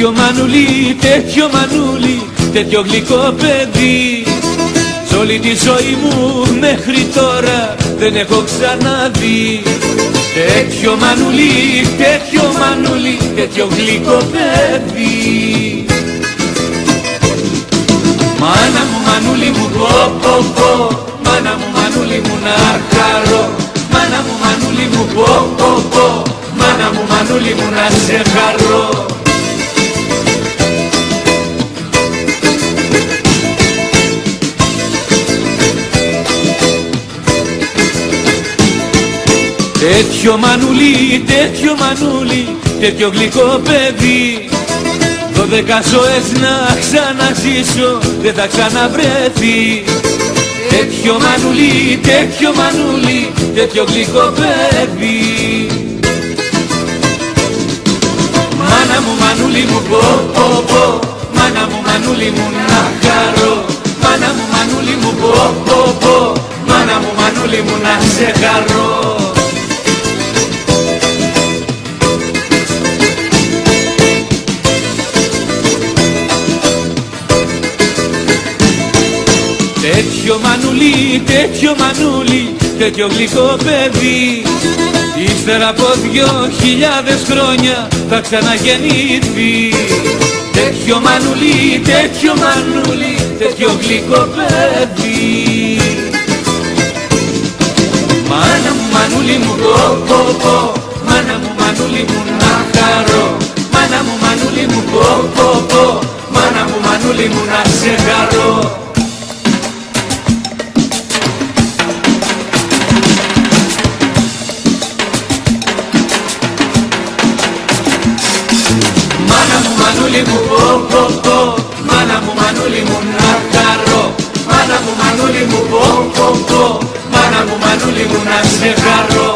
τέτοιο μανούλι, τέτοιο γλυκό παιδί. Σ' όλη τη ζωή μου μέχρι τώρα δεν έχω ξαναδεί. Τέτοιο μανούλι, τέτοιο γλυκό παιδί. Μάνα μου, μανούλι μου, πω, μάνα μου, μανούλι μου, να χαρώ. Μάνα μου, μανούλι μου, πω, μάνα μου, μανούλι μου, να σε χαρώ. Τέτοιο μανούλι, τέτοιο γλυκό παιδί. 12 ζωές να ξαναζήσω, δεν θα ξαναβρεθεί. Τέτοιο μανούλι, τέτοιο γλυκό παιδί. Μάνα μου, μανούλι μου, πω, μάνα μου, μανούλι μου, να χαρώ. Μάνα μου, μανούλι μου, πω, μάνα μου, μανούλι μου, να σε χαρώ. Τέτοιο μανούλι, τέτοιο γλυκό παιδί. Ύστερα από 2000 χρόνια θα ξαναγεννηθεί. Τέτοιο μανούλι, τέτοιο γλυκό παιδί. Μάνα μου, μανούλι μου, πω, μάνα μου, μανούλι μου, να χαρώ. Μάνα μου, μανούλι μου, πω, μάνα μου, μανούλι μου, να σε χαρώ. Μανούλι μου, πω, μάνα μου, μανούλι μου, να χαρώ. Μάνα μου, μανούλι μου, πω, μάνα μου, μανούλι μου, να σε χαρώ.